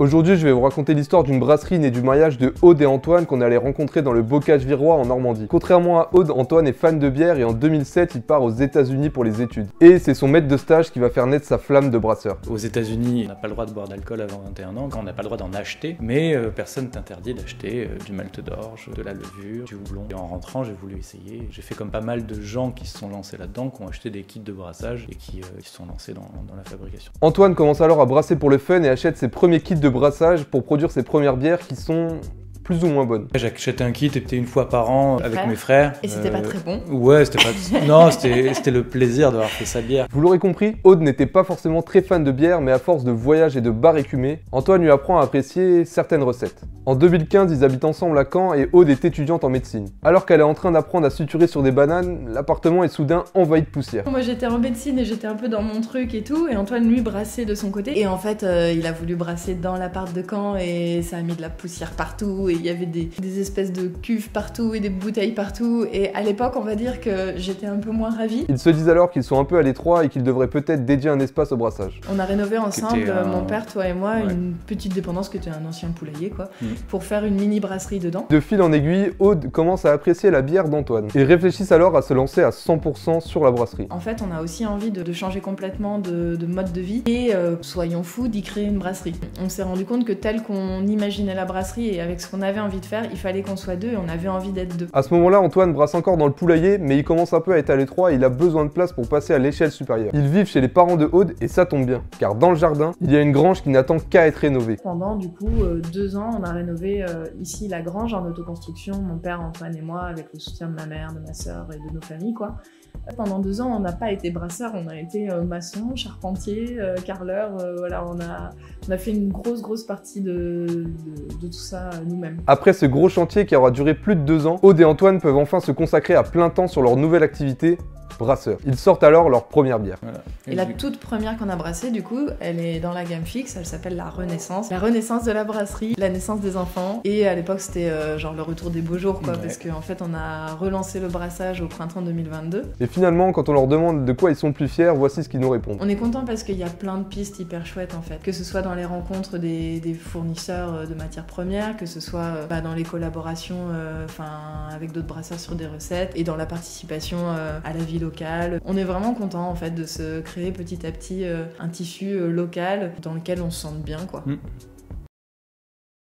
Aujourd'hui, je vais vous raconter l'histoire d'une brasserie née du mariage de Aude et Antoine qu'on allait rencontrer dans le Bocage virois en Normandie. Contrairement à Aude, Antoine est fan de bière et en 2007, il part aux États-Unis pour les études. Et c'est son maître de stage qui va faire naître sa flamme de brasseur. Aux États-Unis, on n'a pas le droit de boire d'alcool avant 21 ans, on n'a pas le droit d'en acheter, mais personne t'interdit d'acheter du malt d'orge, de la levure, du houblon. Et en rentrant, j'ai voulu essayer. J'ai fait comme pas mal de gens qui se sont lancés là-dedans, qui ont acheté des kits de brassage et qui se sont lancés dans la fabrication. Antoine commence alors à brasser pour le fun et achète ses premiers kits de brassage pour produire ses premières bières qui sont plus ou moins bonnes. J'achète un kit peut-être une fois par an avec mes frères. Et c'était pas très bon? Ouais, c'était pas... Non, c'était le plaisir d'avoir fait sa bière. Vous l'aurez compris, Aude n'était pas forcément très fan de bière, mais à force de voyages et de bars écumés, Antoine lui apprend à apprécier certaines recettes. En 2015, ils habitent ensemble à Caen et Aude est étudiante en médecine. Alors qu'elle est en train d'apprendre à suturer sur des bananes, l'appartement est soudain envahi de poussière. Moi j'étais en médecine et j'étais un peu dans mon truc et tout, et Antoine lui brassait de son côté. Et en fait, il a voulu brasser dans l'appart de Caen et ça a mis de la poussière partout et il y avait des espèces de cuves partout et des bouteilles partout. Et à l'époque, on va dire que j'étais un peu moins ravie. Ils se disent alors qu'ils sont un peu à l'étroit et qu'ils devraient peut-être dédier un espace au brassage. On a rénové ensemble, mon père, toi et moi, une petite dépendance qui était un ancien poulailler, quoi, pour faire une mini brasserie dedans. De fil en aiguille, Aude commence à apprécier la bière d'Antoine. Ils réfléchissent alors à se lancer à 100% sur la brasserie. En fait, on a aussi envie de changer complètement de mode de vie et soyons fous d'y créer une brasserie. On s'est rendu compte que tel qu'on imaginait la brasserie et avec ce qu'on avait envie de faire, il fallait qu'on soit deux et on avait envie d'être deux. À ce moment-là, Antoine brasse encore dans le poulailler, mais il commence un peu à être à l'étroit et il a besoin de place pour passer à l'échelle supérieure. Ils vivent chez les parents de Aude et ça tombe bien, car dans le jardin, il y a une grange qui n'attend qu'à être rénovée. Pendant du coup 2 ans, on a rénové ici la grange en autoconstruction, mon père, Antoine et moi, avec le soutien de ma mère, de ma sœur et de nos familles, quoi. Pendant 2 ans, on n'a pas été brasseur, on a été maçon, charpentier, carreleur, voilà, on a fait une grosse partie de tout ça nous-mêmes. Après ce gros chantier qui aura duré plus de 2 ans, Aude et Antoine peuvent enfin se consacrer à plein temps sur leur nouvelle activité, brasseur. Ils sortent alors leur première bière. Voilà. Et la toute première qu'on a brassée, du coup, elle est dans la gamme fixe, elle s'appelle la Renaissance. La renaissance de la brasserie, la naissance des enfants. Et à l'époque, c'était genre le retour des beaux jours, quoi, parce qu'en fait, on a relancé le brassage au printemps 2022. Et finalement, quand on leur demande de quoi ils sont le plus fiers, voici ce qu'ils nous répondent. On est content parce qu'il y a plein de pistes hyper chouettes, en fait. Que ce soit dans les rencontres des fournisseurs de matières premières, que ce soit dans les collaborations avec d'autres brasseurs sur des recettes, et dans la participation à la vie locale. On est vraiment content, en fait, de se créer petit à petit un tissu local dans lequel on se sente bien, quoi.